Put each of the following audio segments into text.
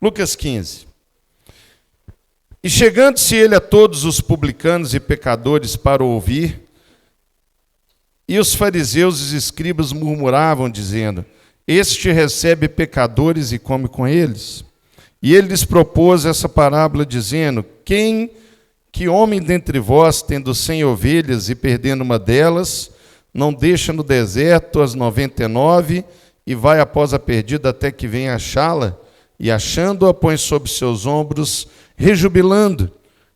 Lucas 15. E chegando-se ele a todos os publicanos e pecadores para ouvir, e os fariseus e os escribas murmuravam, dizendo: Este recebe pecadores e come com eles. E ele lhes propôs essa parábola, dizendo: Que homem dentre vós, tendo 100 ovelhas e perdendo uma delas, não deixa no deserto as 99 e vai após a perdida até que venha achá-la? E achando-a, põe sobre seus ombros, rejubilando.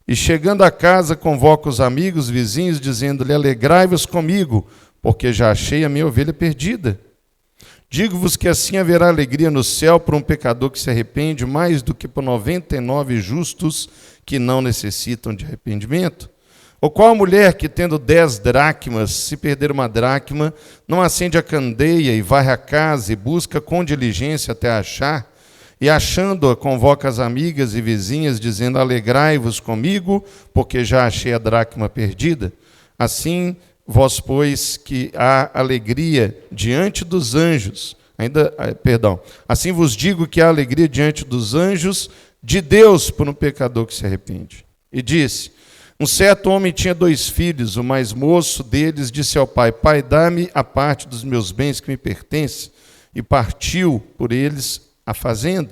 E chegando a casa, convoca os amigos, vizinhos, dizendo-lhe: Alegrai-vos comigo, porque já achei a minha ovelha perdida. Digo-vos que assim haverá alegria no céu por um pecador que se arrepende, mais do que por 99 justos que não necessitam de arrependimento. Ou qual mulher que, tendo 10 dracmas, se perder uma dracma, não acende a candeia e varre a casa e busca com diligência até achar? E achando-a, convoca as amigas e vizinhas, dizendo: Alegrai-vos comigo, porque já achei a dracma perdida. Assim, vós, pois, que há alegria diante dos anjos, assim vos digo que há alegria diante dos anjos de Deus por um pecador que se arrepende. E disse: Um certo homem tinha 2 filhos, o mais moço deles disse ao pai: Pai, dá-me a parte dos meus bens que me pertence, e partiu por eles a fazenda.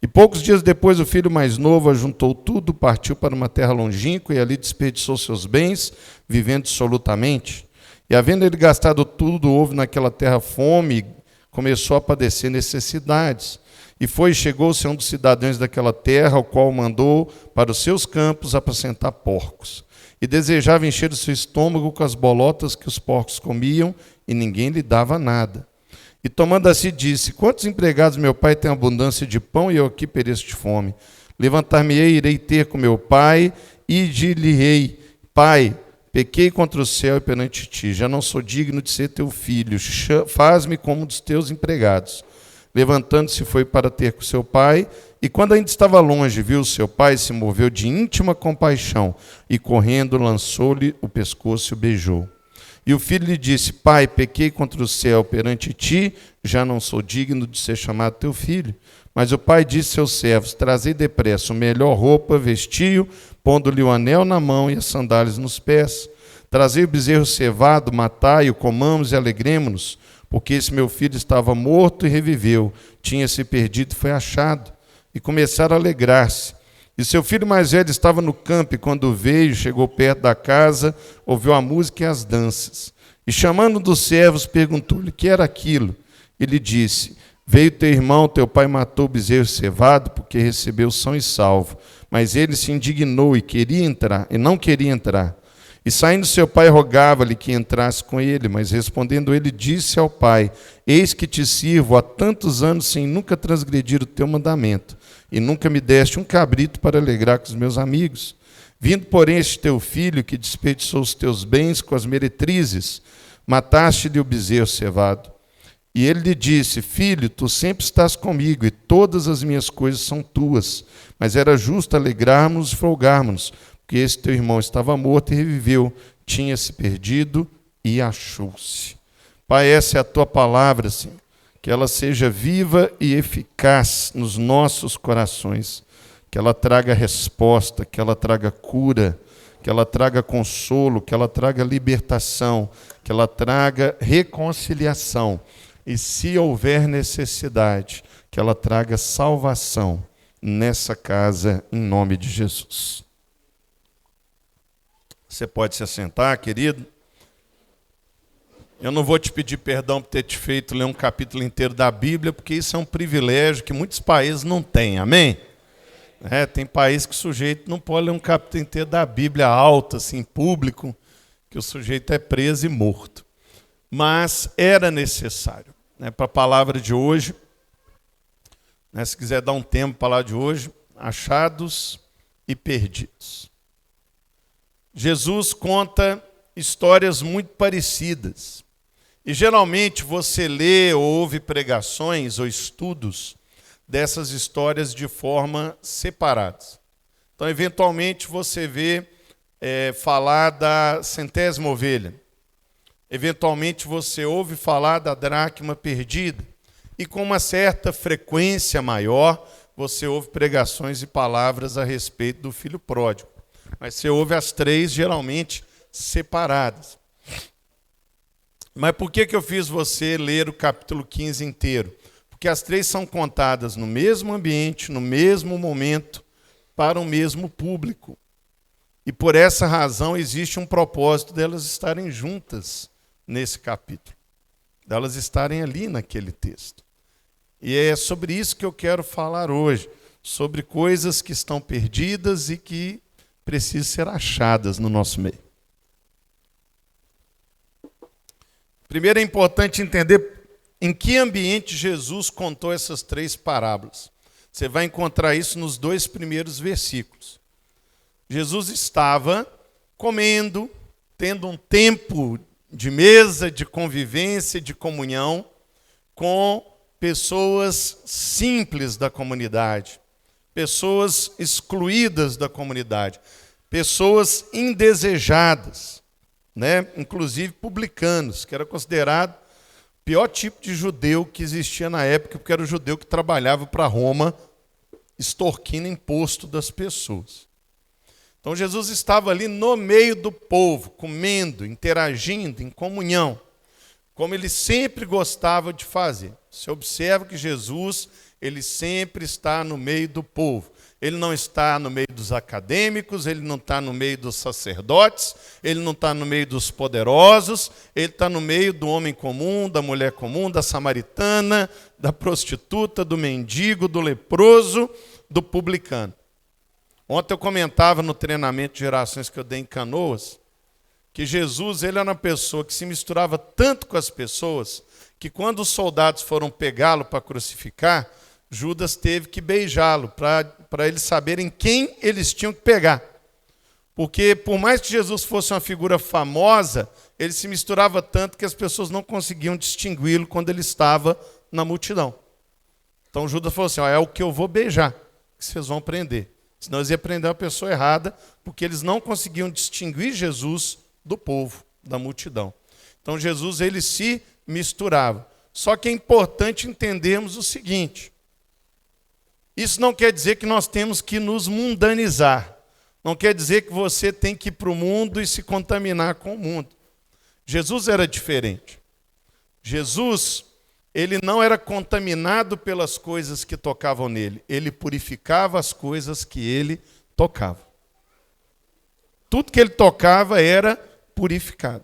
E poucos dias depois o filho mais novo ajuntou tudo, partiu para uma terra longínqua e ali desperdiçou seus bens, vivendo dissolutamente. E havendo ele gastado tudo, houve naquela terra fome, e começou a padecer necessidades. E chegou-se a um dos cidadãos daquela terra, ao qual mandou para os seus campos apacentar porcos. E desejava encher o seu estômago com as bolotas que os porcos comiam, e ninguém lhe dava nada. E tomando a si, disse: Quantos empregados meu pai tem abundância de pão, e eu aqui pereço de fome? Levantar-me-ei, irei ter com meu pai, e dir-lhe-ei: Pai, pequei contra o céu e perante ti, já não sou digno de ser teu filho, faz-me como um dos teus empregados. Levantando-se, foi para ter com seu pai, e quando ainda estava longe, viu seu pai, se moveu de íntima compaixão, e correndo lançou-lhe o pescoço e o beijou. E o filho lhe disse: Pai, pequei contra o céu perante ti, já não sou digno de ser chamado teu filho. Mas o pai disse aos seus servos: Trazei depressa a melhor roupa, vestiu, pondo-lhe o anel na mão e as sandálias nos pés. Trazei o bezerro cevado, matai-o, comamos e alegremo-nos, porque esse meu filho estava morto e reviveu, tinha-se perdido e foi achado. E começaram a alegrar-se. E seu filho mais velho estava no campo, e quando veio, chegou perto da casa, ouviu a música e as danças. E chamando um dos servos, perguntou-lhe: que era aquilo? Ele disse: Veio teu irmão, teu pai matou o bezerro cevado, porque recebeu são e salvo. Mas ele se indignou e não queria entrar. E saindo seu pai, rogava-lhe que entrasse com ele, mas respondendo ele, disse ao pai: Eis que te sirvo há tantos anos sem nunca transgredir o teu mandamento, e nunca me deste um cabrito para alegrar com os meus amigos. Vindo, porém, este teu filho, que desperdiçou os teus bens com as meretrizes, mataste-lhe o bezerro cevado. E ele lhe disse: Filho, tu sempre estás comigo, e todas as minhas coisas são tuas. Mas era justo alegrarmos e folgarmos, porque esse teu irmão estava morto e reviveu, tinha-se perdido e achou-se. Pai, essa é a tua palavra, Senhor. Que ela seja viva e eficaz nos nossos corações, que ela traga resposta, que ela traga cura, que ela traga consolo, que ela traga libertação, que ela traga reconciliação, e se houver necessidade, que ela traga salvação nessa casa, em nome de Jesus. Você pode se assentar, querido? Eu não vou te pedir perdão por ter te feito ler um capítulo inteiro da Bíblia, porque isso é um privilégio que muitos países não têm, amém? Tem país que o sujeito não pode ler um capítulo inteiro da Bíblia alto, assim, público, que o sujeito é preso e morto. Mas era necessário, para a palavra de hoje, se quiser dar um tempo para a palavra de hoje, achados e perdidos. Jesus conta histórias muito parecidas. E geralmente você lê ou ouve pregações ou estudos dessas histórias de forma separadas. Então, eventualmente, você vê falar da 100ª ovelha. Eventualmente, você ouve falar da dracma perdida. E com uma certa frequência maior, você ouve pregações e palavras a respeito do filho pródigo. Mas você ouve as três, geralmente, separadas. Mas por que eu fiz você ler o capítulo 15 inteiro? Porque as três são contadas no mesmo ambiente, no mesmo momento, para o mesmo público. E por essa razão existe um propósito delas estarem juntas nesse capítulo, delas estarem ali naquele texto. E é sobre isso que eu quero falar hoje, sobre coisas que estão perdidas e que precisam ser achadas no nosso meio. Primeiro é importante entender em que ambiente Jesus contou essas três parábolas. Você vai encontrar isso nos 2 primeiros versículos. Jesus estava comendo, tendo um tempo de mesa, de convivência, de comunhão com pessoas simples da comunidade, pessoas excluídas da comunidade, pessoas indesejadas, né? Inclusive publicanos, que era considerado o pior tipo de judeu que existia na época, porque era o judeu que trabalhava para Roma, extorquindo imposto das pessoas. Então Jesus estava ali no meio do povo, comendo, interagindo, em comunhão, como ele sempre gostava de fazer. Você observa que Jesus, ele sempre está no meio do povo. Ele não está no meio dos acadêmicos, ele não está no meio dos sacerdotes, ele não está no meio dos poderosos, ele está no meio do homem comum, da mulher comum, da samaritana, da prostituta, do mendigo, do leproso, do publicano. Ontem eu comentava no treinamento de gerações que eu dei em Canoas, que Jesus ele era uma pessoa que se misturava tanto com as pessoas, que quando os soldados foram pegá-lo para crucificar, Judas teve que beijá-lo para eles saberem quem eles tinham que pegar. Porque por mais que Jesus fosse uma figura famosa, ele se misturava tanto que as pessoas não conseguiam distingui-lo quando ele estava na multidão. Então Judas falou assim, é o que eu vou beijar, que vocês vão prender. Senão eles iam prender uma pessoa errada, porque eles não conseguiam distinguir Jesus do povo, da multidão. Então Jesus ele se misturava. Só que é importante entendermos o seguinte, isso não quer dizer que nós temos que nos mundanizar. Não quer dizer que você tem que ir para o mundo e se contaminar com o mundo. Jesus era diferente. Jesus, ele não era contaminado pelas coisas que tocavam nele. Ele purificava as coisas que ele tocava. Tudo que ele tocava era purificado.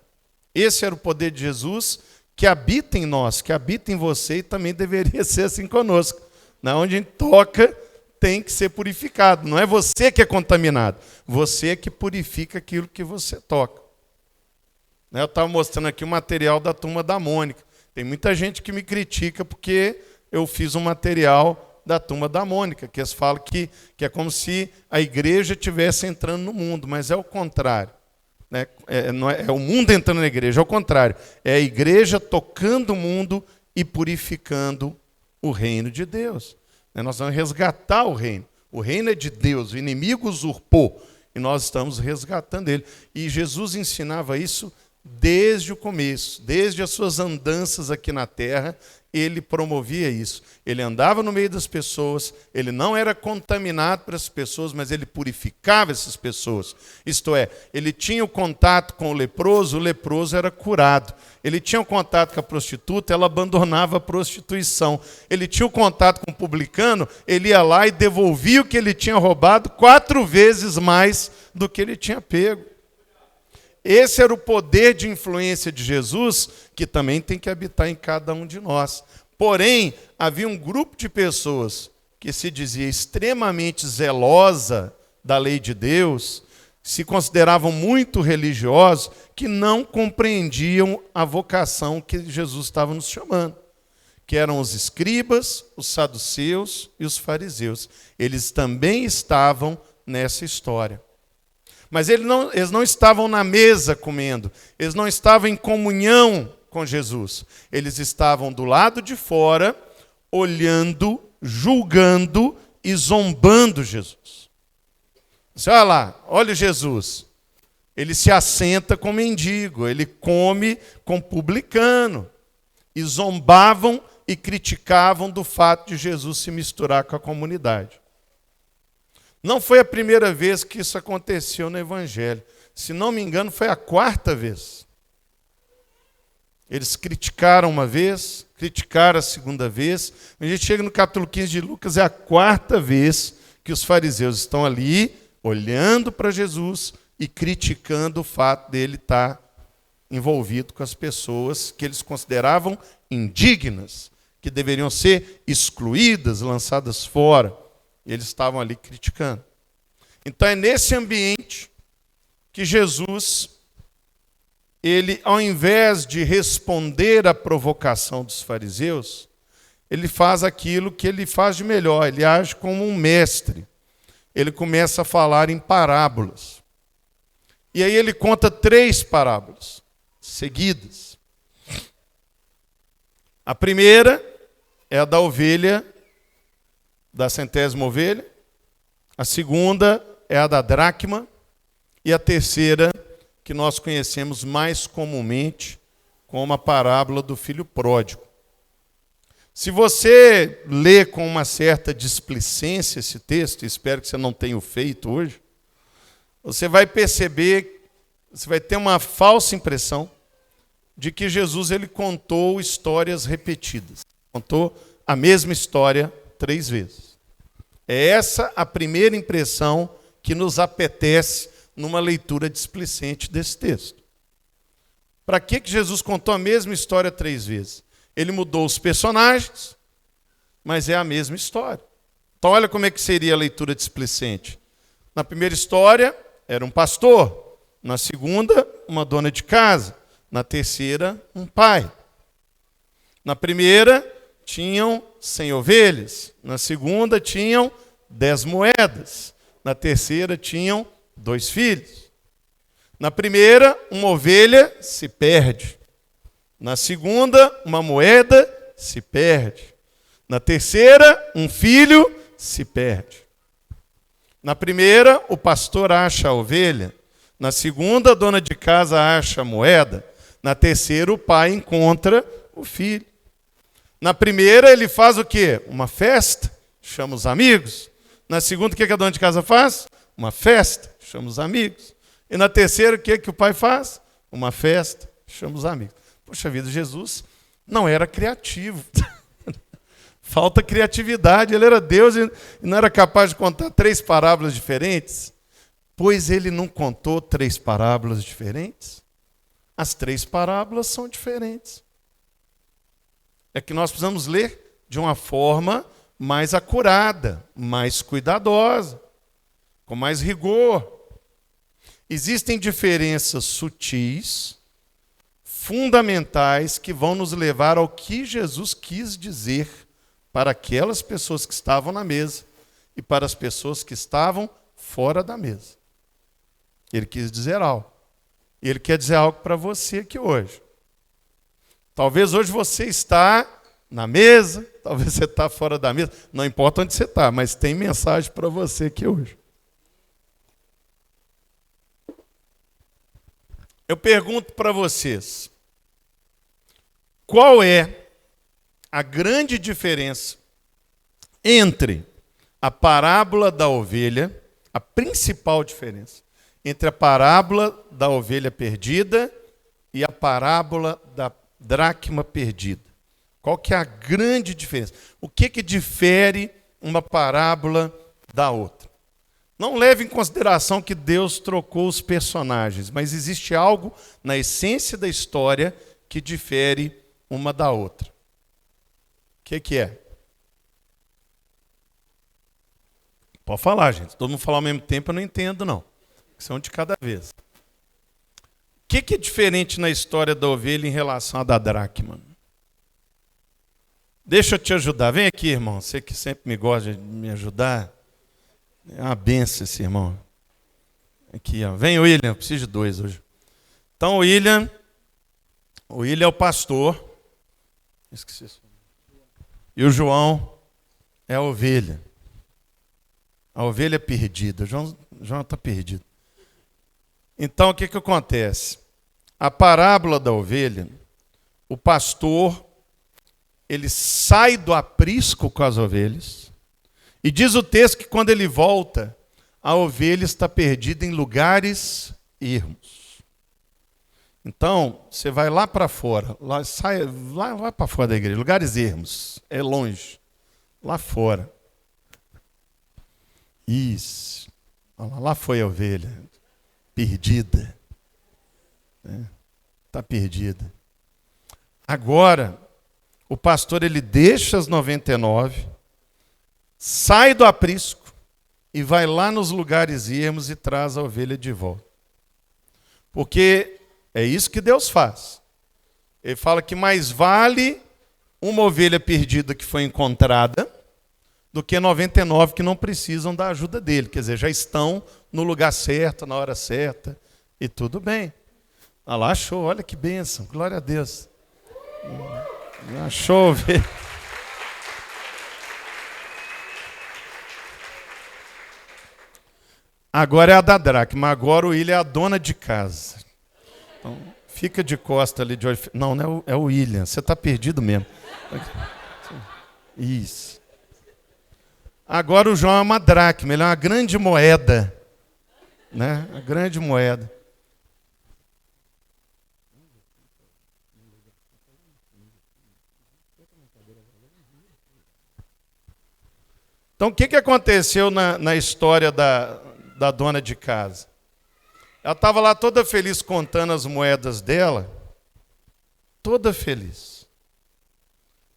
Esse era o poder de Jesus que habita em nós, que habita em você e também deveria ser assim conosco. Onde a gente toca, tem que ser purificado. Não é você que é contaminado. Você que purifica aquilo que você toca. Eu estava mostrando aqui o material da Turma da Mônica. Tem muita gente que me critica porque eu fiz um material da Turma da Mônica, que eles falam que é como se a igreja estivesse entrando no mundo, mas é o contrário. Não é o mundo entrando na igreja, é o contrário. É a igreja tocando o mundo e purificando o reino de Deus. Nós vamos resgatar o reino. O reino é de Deus, o inimigo usurpou e nós estamos resgatando ele. E Jesus ensinava isso desde o começo, desde as suas andanças aqui na terra, ele promovia isso. Ele andava no meio das pessoas, ele não era contaminado por essas pessoas, mas ele purificava essas pessoas. Isto é, ele tinha o contato com o leproso era curado. Ele tinha o contato com a prostituta, ela abandonava a prostituição. Ele tinha o contato com o publicano, ele ia lá e devolvia o que ele tinha roubado 4 vezes mais do que ele tinha pego. Esse era o poder de influência de Jesus, que também tem que habitar em cada um de nós. Porém, havia um grupo de pessoas que se dizia extremamente zelosa da lei de Deus, se consideravam muito religiosos, que não compreendiam a vocação que Jesus estava nos chamando, que eram os escribas, os saduceus e os fariseus. Eles também estavam nessa história. Mas eles não estavam na mesa comendo, eles não estavam em comunhão com Jesus. Eles estavam do lado de fora, olhando, julgando e zombando Jesus. Você olha lá, olha Jesus. Ele se assenta com mendigo, ele come com publicano. E zombavam e criticavam do fato de Jesus se misturar com a comunidade. Não foi a primeira vez que isso aconteceu no Evangelho. Se não me engano, foi a quarta vez. Eles criticaram uma vez, criticaram a segunda vez. A gente chega no capítulo 15 de Lucas, é a quarta vez que os fariseus estão ali, olhando para Jesus e criticando o fato dele estar envolvido com as pessoas que eles consideravam indignas, que deveriam ser excluídas, lançadas fora. Eles estavam ali criticando. Então é nesse ambiente que Jesus, ele, ao invés de responder à provocação dos fariseus, ele faz aquilo que ele faz de melhor, ele age como um mestre. Ele começa a falar em parábolas. E aí ele conta 3 parábolas seguidas. A primeira é a da ovelha, da 100ª ovelha. A segunda é a da dracma. E a terceira, que nós conhecemos mais comumente como a parábola do filho pródigo. Se você lê com uma certa displicência esse texto, espero que você não tenha o feito hoje, você vai perceber, você vai ter uma falsa impressão de que Jesus ele contou histórias repetidas. Contou a mesma história 3 vezes. É essa a primeira impressão que nos apetece numa leitura displicente desse texto. Para que Jesus contou a mesma história 3 vezes? Ele mudou os personagens, mas é a mesma história. Então olha como é que seria a leitura displicente. Na primeira história, era um pastor. Na segunda, uma dona de casa. Na terceira, um pai. Na primeira, tinham 100 ovelhas. Na segunda, tinham 10 moedas. Na terceira, tinham 2 filhos. Na primeira, uma ovelha se perde. Na segunda, uma moeda se perde. Na terceira, um filho se perde. Na primeira, o pastor acha a ovelha. Na segunda, a dona de casa acha a moeda. Na terceira, o pai encontra o filho. Na primeira, ele faz o quê? Uma festa, chama os amigos. Na segunda, o que a dona de casa faz? Uma festa, chama os amigos. E na terceira, o que o pai faz? Uma festa, chama os amigos. Poxa vida, Jesus não era criativo. Falta criatividade, ele era Deus e não era capaz de contar 3 parábolas diferentes. Pois ele não contou 3 parábolas diferentes? As 3 parábolas são diferentes. É que nós precisamos ler de uma forma mais acurada, mais cuidadosa, com mais rigor. Existem diferenças sutis, fundamentais, que vão nos levar ao que Jesus quis dizer para aquelas pessoas que estavam na mesa e para as pessoas que estavam fora da mesa. Ele quis dizer algo. E ele quer dizer algo para você aqui hoje. Talvez hoje você está na mesa, talvez você está fora da mesa, não importa onde você está, mas tem mensagem para você aqui hoje. Eu pergunto para vocês, qual é a grande diferença entre a parábola da ovelha, a principal diferença, entre a parábola da ovelha perdida e a parábola da dracma perdida? Qual que é a grande diferença? O que difere uma parábola da outra? Não leve em consideração que Deus trocou os personagens, mas existe algo na essência da história que difere uma da outra. O que é? Pode falar, gente. Todo mundo falar ao mesmo tempo, eu não entendo, não. São de cada vez. O que é diferente na história da ovelha em relação à da dracma? Deixa eu te ajudar. Vem aqui, irmão. Você que sempre me gosta de me ajudar. É uma benção esse irmão. Aqui, ó. Vem, William. Eu preciso de 2 hoje. Então, o William é o pastor. Esqueci isso. E o João é a ovelha. A ovelha perdida. O João está perdido. Então, o que acontece? A parábola da ovelha, o pastor, ele sai do aprisco com as ovelhas, e diz o texto que quando ele volta, a ovelha está perdida em lugares ermos. Então, você vai lá para fora, vai para fora da igreja, lugares ermos, é longe, lá fora. Isso, lá foi a ovelha, perdida, está perdida. Agora, o pastor ele deixa as 99, sai do aprisco e vai lá nos lugares ermos e traz a ovelha de volta. Porque é isso que Deus faz. Ele fala que mais vale uma ovelha perdida que foi encontrada do que 99 que não precisam da ajuda dele. Quer dizer, já estão no lugar certo, na hora certa, e tudo bem. Ah lá, achou, olha que bênção, glória a Deus. Achou ovelha. Agora é a da dracma, agora o William é a dona de casa. Então, fica de costa ali de olho. Não, não é o William, você está perdido mesmo. Isso. Agora o João é uma dracma, ele é uma grande moeda. Né? A grande moeda. Então, o que aconteceu na história da dona de casa? Ela estava lá toda feliz contando as moedas dela, toda feliz.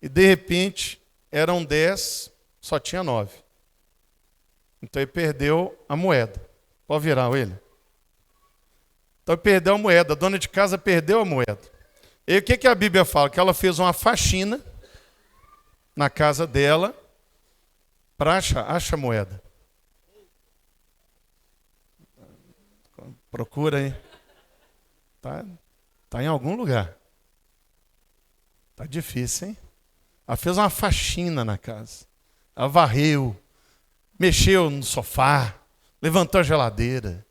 E, de repente, eram 10, só tinha 9. Então, ele perdeu a moeda. Pode virar ele. Então, ele perdeu a moeda. A dona de casa perdeu a moeda. E o que a Bíblia fala? Que ela fez uma faxina na casa dela, acha a moeda. Procura aí. Tá em algum lugar. Tá difícil, hein? Ela fez uma faxina na casa. Ela varreu, mexeu no sofá, levantou a geladeira,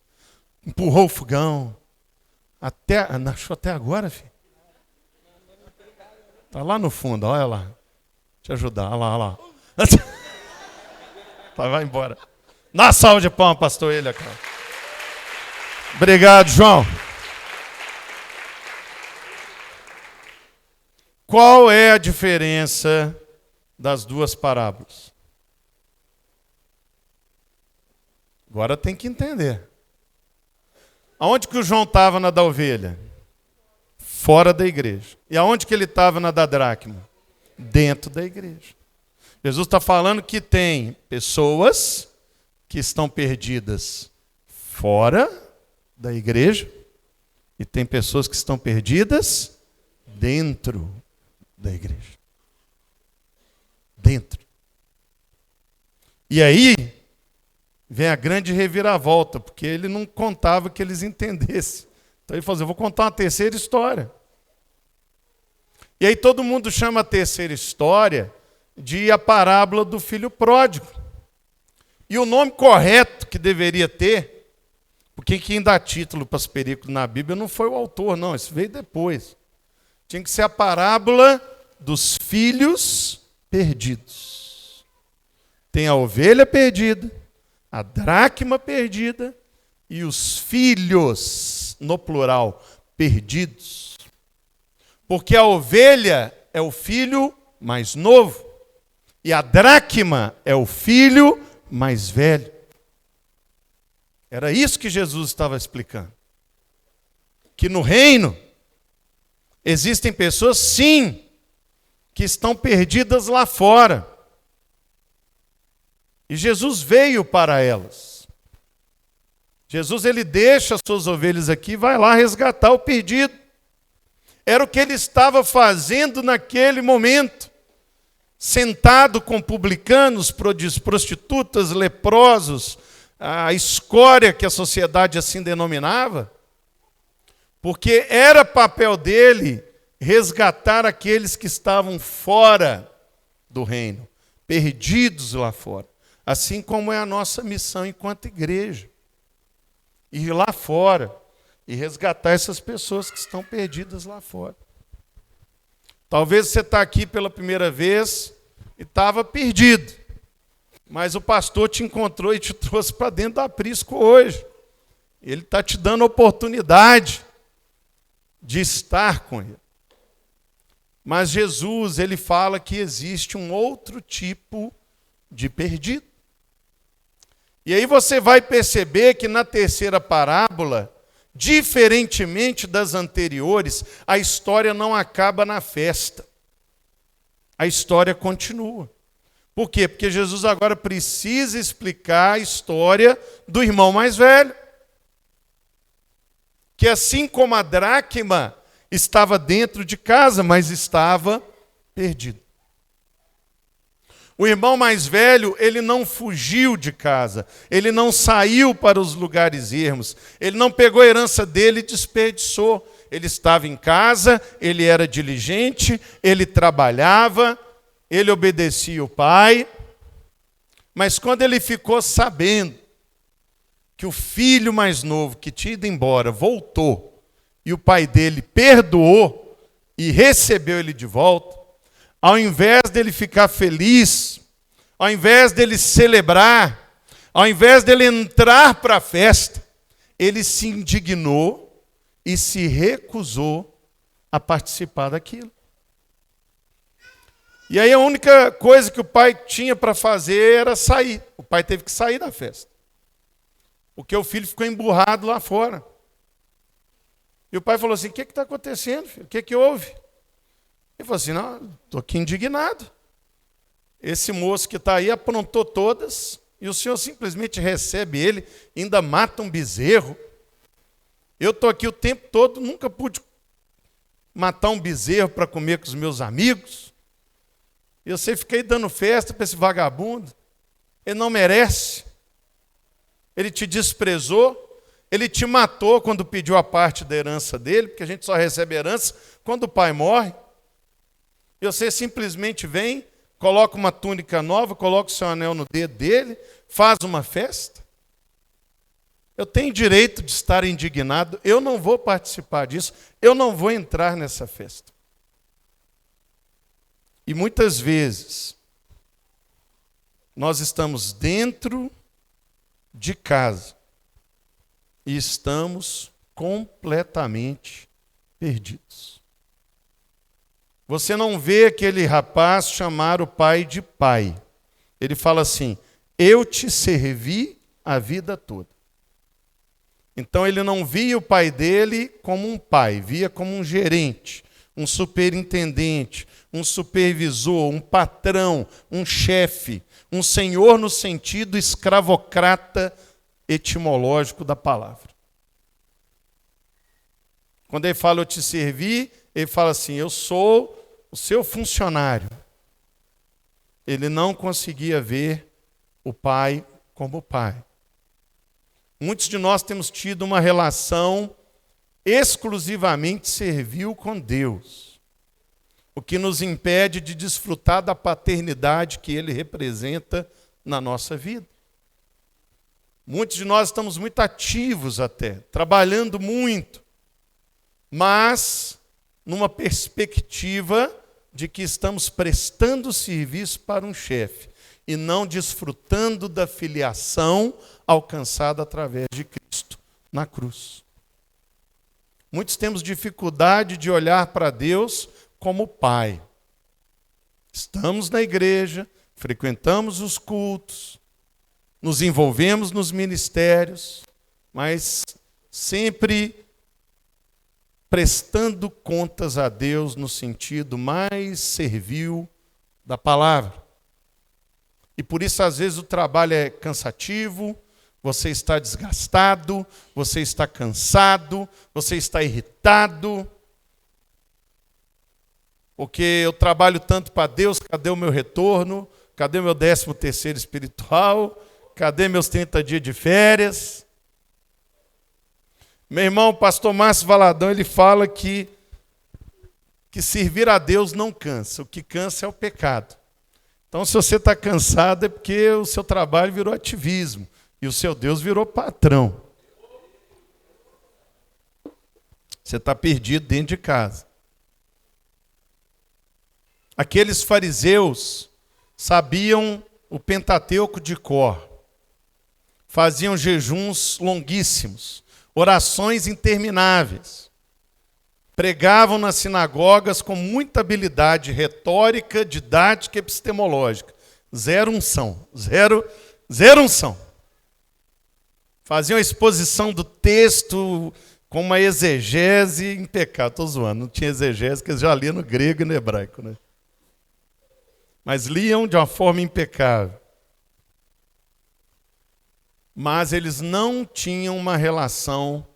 empurrou o fogão. Achou até agora, filho? Tá lá no fundo, olha lá. Te ajudar, olha lá. Tá, vai embora. Dá uma salva de palmas, pastor ele aqui. Obrigado, João. Qual é a diferença das duas parábolas? Agora tem que entender. Aonde que o João estava na da ovelha? Fora da igreja. E aonde que ele estava na da dracma? Dentro da igreja. Jesus está falando que tem pessoas que estão perdidas fora da igreja e tem pessoas que estão perdidas dentro da igreja. Dentro. E aí vem a grande reviravolta, porque ele não contava que eles entendessem. Então ele falou assim, eu vou contar uma terceira história. E aí todo mundo chama a terceira história de a parábola do filho pródigo. E o nome correto que deveria ter, porque quem dá título para os perícolos na Bíblia não foi o autor, não, isso veio depois. Tinha que ser a parábola dos filhos perdidos. Tem a ovelha perdida, a dracma perdida e os filhos, no plural, perdidos. Porque a ovelha é o filho mais novo e a dracma é o filho mais velho. Era isso que Jesus estava explicando. Que no reino existem pessoas, sim, que estão perdidas lá fora. E Jesus veio para elas. Jesus ele deixa as suas ovelhas aqui e vai lá resgatar o perdido. Era o que ele estava fazendo naquele momento. Sentado com publicanos, prostitutas, leprosos, a escória que a sociedade assim denominava, porque era papel dele resgatar aqueles que estavam fora do reino, perdidos lá fora. Assim como é a nossa missão enquanto igreja. Ir lá fora e resgatar essas pessoas que estão perdidas lá fora. Talvez você está aqui pela primeira vez e estava perdido. Mas o pastor te encontrou e te trouxe para dentro do aprisco hoje. Ele está te dando a oportunidade de estar com ele. Mas Jesus, ele fala que existe um outro tipo de perdido. E aí você vai perceber que na terceira parábola, diferentemente das anteriores, a história não acaba na festa. A história continua. Por quê? Porque Jesus agora precisa explicar a história do irmão mais velho. Que assim como a dracma estava dentro de casa, mas estava perdido. O irmão mais velho, ele não fugiu de casa, ele não saiu para os lugares ermos, ele não pegou a herança dele e desperdiçou. Ele estava em casa, ele era diligente, ele trabalhava, ele obedecia o pai, mas quando ele ficou sabendo que o filho mais novo que tinha ido embora voltou e o pai dele perdoou e recebeu ele de volta, ao invés dele ficar feliz, ao invés dele celebrar, ao invés dele entrar para a festa, ele se indignou e se recusou a participar daquilo. E aí a única coisa que o pai tinha para fazer era sair. O pai teve que sair da festa. Porque o filho ficou emburrado lá fora. E o pai falou assim, o que está acontecendo, filho? O que houve? Ele falou assim, não, estou aqui indignado. Esse moço que está aí aprontou todas, e o senhor simplesmente recebe ele, ainda mata um bezerro. Eu estou aqui o tempo todo, nunca pude matar um bezerro para comer com os meus amigos. Eu sei, fiquei dando festa para esse vagabundo. Ele não merece. Ele te desprezou. Ele te matou quando pediu a parte da herança dele, porque a gente só recebe herança quando o pai morre. E você simplesmente vem, coloca uma túnica nova, coloca o seu anel no dedo dele, faz uma festa. Eu tenho direito de estar indignado, eu não vou participar disso, eu não vou entrar nessa festa. E muitas vezes, nós estamos dentro de casa e estamos completamente perdidos. Você não vê aquele rapaz chamar o pai de pai. Ele fala assim, eu te servi a vida toda. Então ele não via o pai dele como um pai, via como um gerente, um superintendente, um supervisor, um patrão, um chefe, um senhor no sentido escravocrata etimológico da palavra. Quando ele fala eu te servi, ele fala assim, eu sou o seu funcionário. Ele não conseguia ver o pai como pai. Muitos de nós temos tido uma relação exclusivamente servil com Deus, o que nos impede de desfrutar da paternidade que Ele representa na nossa vida. Muitos de nós estamos muito ativos até, trabalhando muito, mas numa perspectiva de que estamos prestando serviço para um chefe e não desfrutando da filiação alcançada através de Cristo na cruz. Muitos temos dificuldade de olhar para Deus como Pai. Estamos na igreja, frequentamos os cultos, nos envolvemos nos ministérios, mas sempre prestando contas a Deus no sentido mais servil da palavra. E por isso, às vezes, o trabalho é cansativo, você está desgastado, você está cansado, você está irritado, porque eu trabalho tanto para Deus, cadê o meu retorno? Cadê o meu 13º espiritual? Cadê meus 30 dias de férias? Meu irmão, o pastor Márcio Valadão, ele fala que servir a Deus não cansa, o que cansa é o pecado. Então, se você está cansado, é porque o seu trabalho virou ativismo e o seu Deus virou patrão. Você está perdido dentro de casa. Aqueles fariseus sabiam o Pentateuco de cor, faziam jejuns longuíssimos, orações intermináveis, pregavam nas sinagogas com muita habilidade retórica, didática e epistemológica. Zero unção. Faziam a exposição do texto com uma exegese impecável. Estou zoando, não tinha exegese, porque eles já liam no grego e no hebraico, né? Mas liam de uma forma impecável. Mas eles não tinham uma relação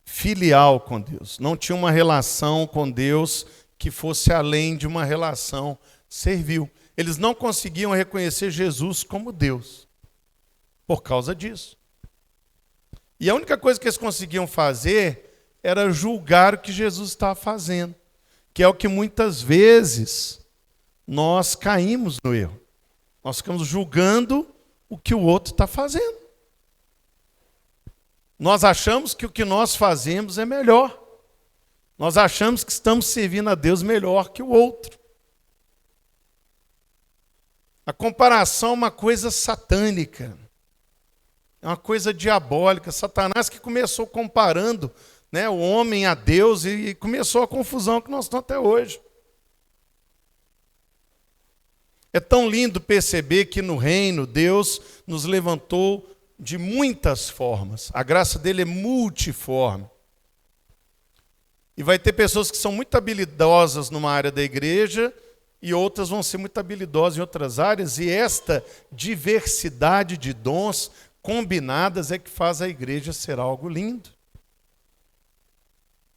filial com Deus. Não tinham uma relação com Deus que fosse além de uma relação servil. Eles não conseguiam reconhecer Jesus como Deus por causa disso. E a única coisa que eles conseguiam fazer era julgar o que Jesus estava fazendo, que é o que muitas vezes nós caímos no erro. Nós ficamos julgando o que o outro está fazendo. Nós achamos que o que nós fazemos é melhor. Nós achamos que estamos servindo a Deus melhor que o outro. A comparação é uma coisa satânica. É uma coisa diabólica. Satanás que começou comparando, né, o homem a Deus e começou a confusão que nós estamos até hoje. É tão lindo perceber que no reino Deus nos levantou de muitas formas. A graça dele é multiforme. E vai ter pessoas que são muito habilidosas numa área da igreja e outras vão ser muito habilidosas em outras áreas. E esta diversidade de dons combinadas é que faz a igreja ser algo lindo.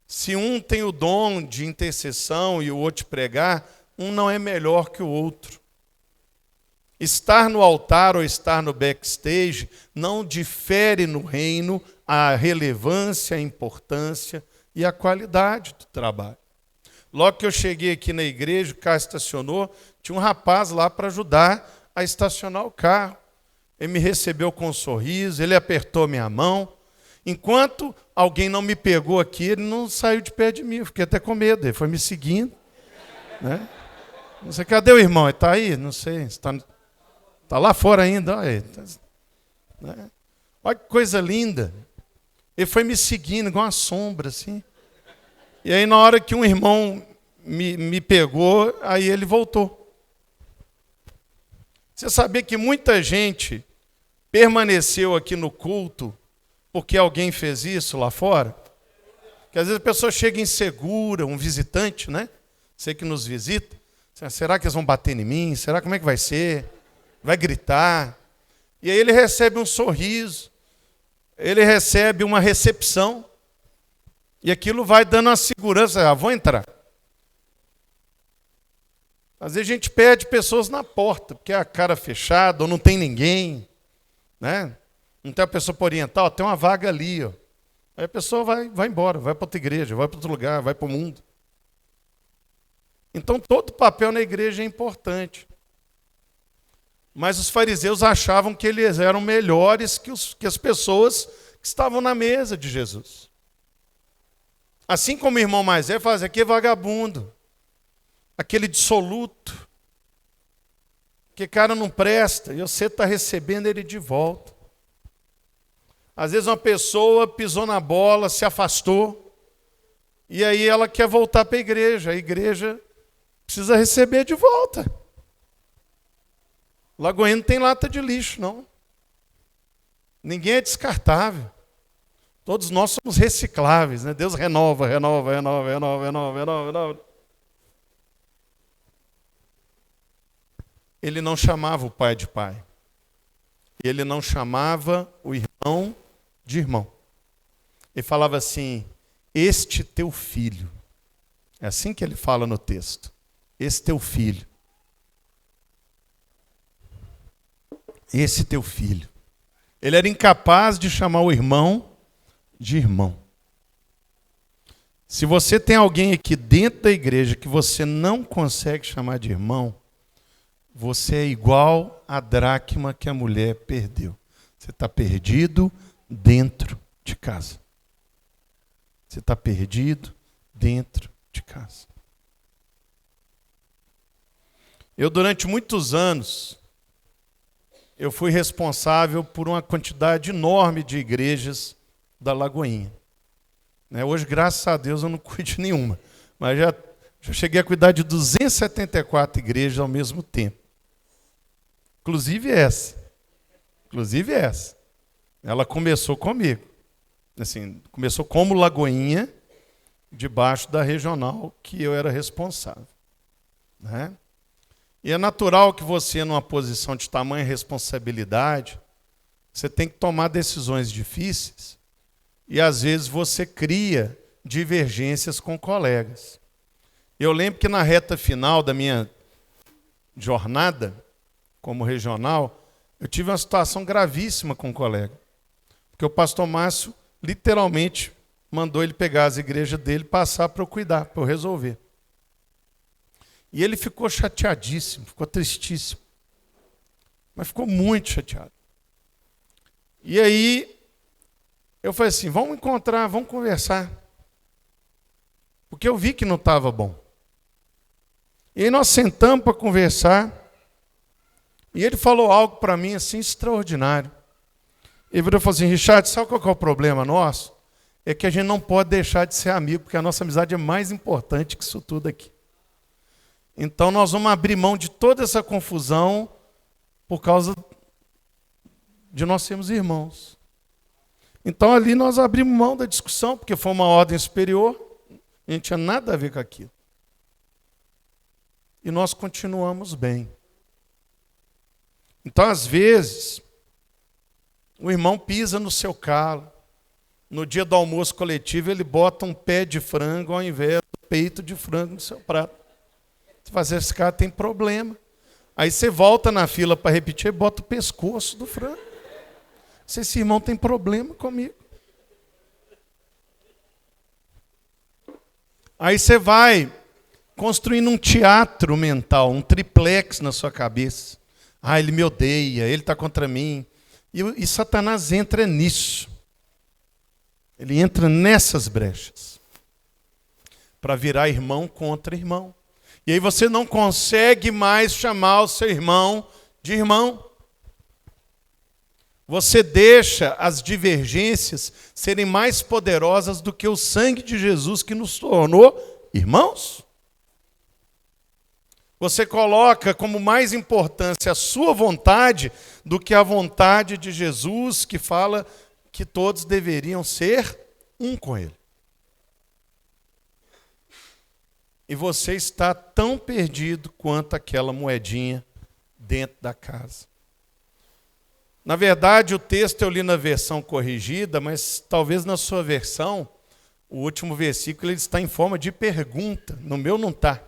Se um tem o dom de intercessão e o outro de pregar, um não é melhor que o outro. Estar no altar ou estar no backstage não difere no reino a relevância, a importância e a qualidade do trabalho. Logo que eu cheguei aqui na igreja, o carro estacionou, tinha um rapaz lá para ajudar a estacionar o carro. Ele me recebeu com um sorriso, ele apertou minha mão. Enquanto alguém não me pegou aqui, ele não saiu de perto de mim, eu fiquei até com medo, ele foi me seguindo. Né? Não sei, cadê o irmão? Ele está aí? Não sei, está lá fora ainda. Olha, né? Olha que coisa linda. Ele foi me seguindo igual uma sombra, assim. E aí, na hora que um irmão me pegou, aí ele voltou. Você sabia que muita gente permaneceu aqui no culto porque alguém fez isso lá fora? Porque às vezes a pessoa chega insegura, um visitante, né? Você que nos visita. Será que eles vão bater em mim? Será como é que vai ser? Vai gritar. E aí ele recebe um sorriso. Ele recebe uma recepção. E aquilo vai dando uma segurança. Vou entrar. Às vezes a gente perde pessoas na porta, porque é a cara fechada, ou não tem ninguém, né? Não tem a pessoa para orientar, tem uma vaga ali. Ó. Aí a pessoa vai embora, vai para outra igreja, vai para outro lugar, vai para o mundo. Então todo papel na igreja é importante. Mas os fariseus achavam que eles eram melhores que as pessoas que estavam na mesa de Jesus. Assim como o irmão mais velho faz, aqui é vagabundo. Aquele dissoluto, que cara não presta, e você está recebendo ele de volta. Às vezes uma pessoa pisou na bola, se afastou, e aí ela quer voltar para a igreja precisa receber de volta. Lagoinha não tem lata de lixo, não. Ninguém é descartável. Todos nós somos recicláveis, né? Deus renova. Ele não chamava o pai de pai. Ele não chamava o irmão de irmão. Ele falava assim, este teu filho. É assim que ele fala no texto. Esse teu filho. Esse teu filho. Ele era incapaz de chamar o irmão de irmão. Se você tem alguém aqui dentro da igreja que você não consegue chamar de irmão, você é igual a dracma que a mulher perdeu. Você está perdido dentro de casa. Você está perdido dentro de casa. Eu, durante muitos anos, eu fui responsável por uma quantidade enorme de igrejas da Lagoinha. Hoje, graças a Deus, eu não cuido de nenhuma, mas já cheguei a cuidar de 274 igrejas ao mesmo tempo. Inclusive essa. Ela começou comigo. Assim, começou como Lagoinha, debaixo da regional que eu era responsável. E é natural que você, numa posição de tamanha responsabilidade, você tem que tomar decisões difíceis e, às vezes, você cria divergências com colegas. Eu lembro que na reta final da minha jornada como regional, eu tive uma situação gravíssima com um colega. Porque o pastor Márcio, literalmente, mandou ele pegar as igrejas dele e passar para eu cuidar, para eu resolver. E ele ficou chateadíssimo, ficou tristíssimo. Mas ficou muito chateado. E aí, eu falei assim, vamos encontrar, vamos conversar. Porque eu vi que não estava bom. E aí nós sentamos para conversar. E ele falou algo para mim assim extraordinário. Ele virou e falou assim, Richard, sabe qual que é o problema nosso? É que a gente não pode deixar de ser amigo, porque a nossa amizade é mais importante que isso tudo aqui. Então nós vamos abrir mão de toda essa confusão por causa de nós sermos irmãos. Então ali nós abrimos mão da discussão, porque foi uma ordem superior, a gente tinha nada a ver com aquilo. E nós continuamos bem. Então, às vezes, o irmão pisa no seu calo. No dia do almoço coletivo, ele bota um pé de frango ao invés do peito de frango no seu prato. Você fala, esse cara tem problema. Aí você volta na fila para repetir e bota o pescoço do frango. Esse irmão tem problema comigo. Aí você vai construindo um teatro mental, um triplex na sua cabeça. Ah, ele me odeia, ele está contra mim. E Satanás entra nisso. Ele entra nessas brechas. Para virar irmão contra irmão. E aí você não consegue mais chamar o seu irmão de irmão. Você deixa as divergências serem mais poderosas do que o sangue de Jesus que nos tornou irmãos. Você coloca como mais importância a sua vontade do que a vontade de Jesus, que fala que todos deveriam ser um com Ele. E você está tão perdido quanto aquela moedinha dentro da casa. Na verdade, o texto eu li na versão corrigida, mas talvez na sua versão, o último versículo ele está em forma de pergunta. No meu não está,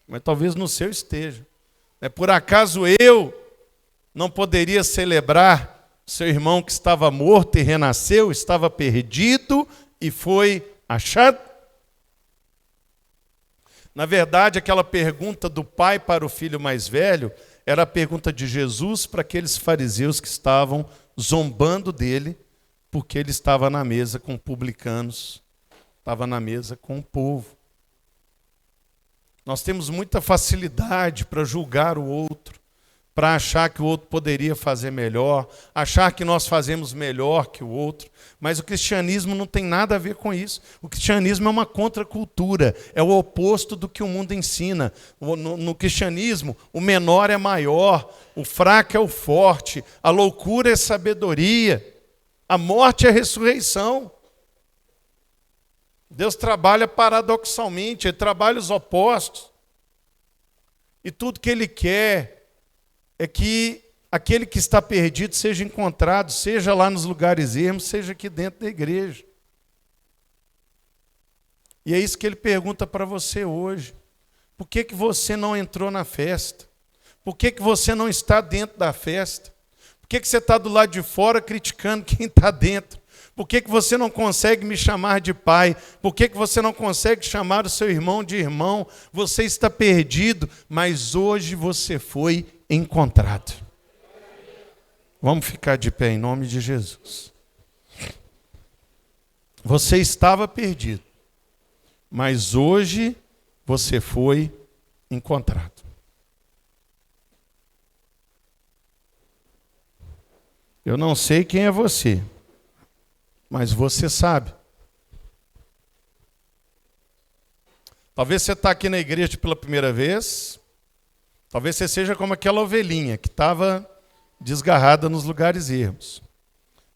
mas talvez no seu esteja. Por acaso eu não poderia celebrar seu irmão que estava morto e renasceu, estava perdido e foi achado? Na verdade, aquela pergunta do pai para o filho mais velho era a pergunta de Jesus para aqueles fariseus que estavam zombando dele, porque ele estava na mesa com publicanos, estava na mesa com o povo. Nós temos muita facilidade para julgar o outro, para achar que o outro poderia fazer melhor, achar que nós fazemos melhor que o outro, mas o cristianismo não tem nada a ver com isso. O cristianismo é uma contracultura, é o oposto do que o mundo ensina. No cristianismo, o menor é maior, o fraco é o forte, a loucura é sabedoria, a morte é ressurreição. Deus trabalha paradoxalmente, Ele trabalha os opostos. E tudo que Ele quer é que aquele que está perdido seja encontrado, seja lá nos lugares ermos, seja aqui dentro da igreja. E é isso que Ele pergunta para você hoje. Por que você não entrou na festa? Por que você não está dentro da festa? Por que você está do lado de fora criticando quem está dentro? Por que você não consegue me chamar de pai? Por que você não consegue chamar o seu irmão de irmão? Você está perdido, mas hoje você foi encontrado. Vamos ficar de pé em nome de Jesus. Você estava perdido, mas hoje você foi encontrado. Eu não sei quem é você, mas você sabe. Talvez você está aqui na igreja pela primeira vez, talvez você seja como aquela ovelhinha que estava desgarrada nos lugares ermos.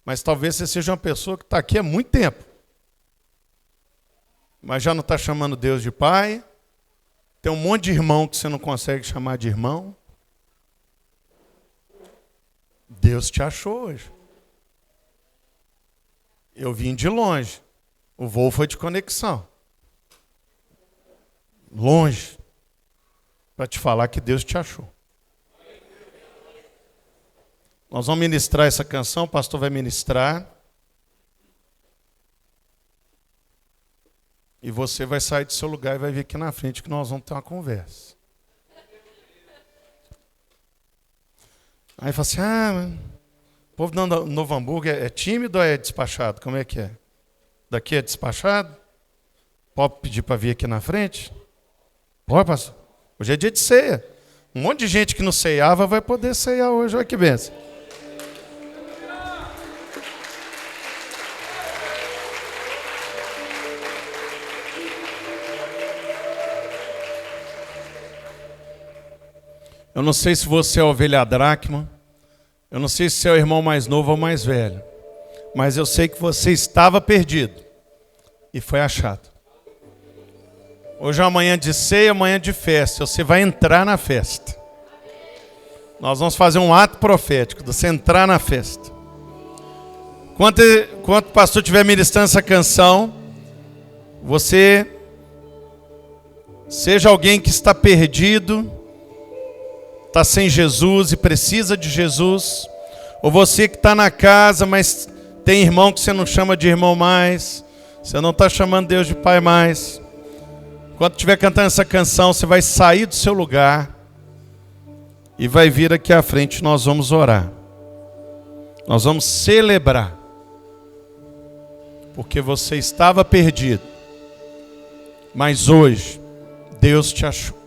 Mas talvez você seja uma pessoa que está aqui há muito tempo, mas já não está chamando Deus de pai. Tem um monte de irmão que você não consegue chamar de irmão. Deus te achou hoje. Eu vim de longe. O voo foi de conexão. Longe. Para te falar que Deus te achou. Nós vamos ministrar essa canção, o pastor vai ministrar. E você vai sair do seu lugar e vai vir aqui na frente que nós vamos ter uma conversa. Aí fala assim, o povo do Novo Hamburgo é tímido ou é despachado? Como é que é? Daqui é despachado? Pode pedir para vir aqui na frente? Pode, pastor. Hoje é dia de ceia. Um monte de gente que não ceiava vai poder ceiar hoje. Olha que bênção. Eu não sei se você é a ovelha dracma, eu não sei se você é o irmão mais novo ou mais velho, mas eu sei que você estava perdido e foi achado. Hoje é amanhã de ceia, amanhã de festa, você vai entrar na festa. Nós vamos fazer um ato profético de você entrar na festa. Enquanto o pastor estiver ministrando essa canção, você seja alguém que está perdido, está sem Jesus e precisa de Jesus, ou você que está na casa, mas tem irmão que você não chama de irmão mais, você não está chamando Deus de pai mais. Quando estiver cantando essa canção, você vai sair do seu lugar e vai vir aqui à frente, nós vamos orar. Nós vamos celebrar, porque você estava perdido, mas hoje Deus te achou.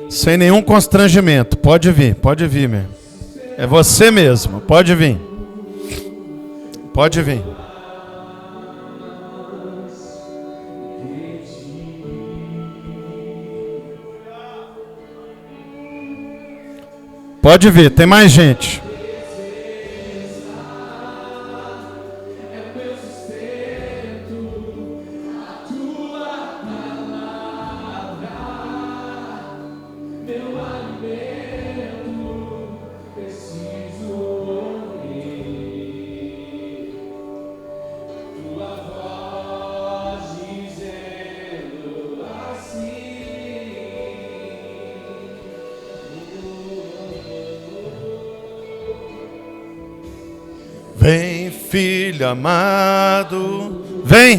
Sem nenhum constrangimento, pode vir mesmo. É você mesmo, pode vir. Pode vir. Pode vir, tem mais gente. Vem, filho amado, vem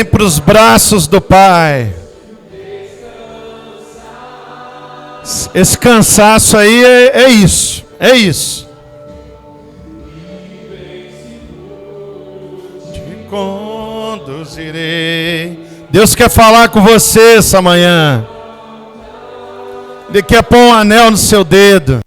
para os braços do Pai. Esse cansaço aí é isso. Te conduzirei. Deus quer falar com você essa manhã. Ele quer pôr um anel no seu dedo.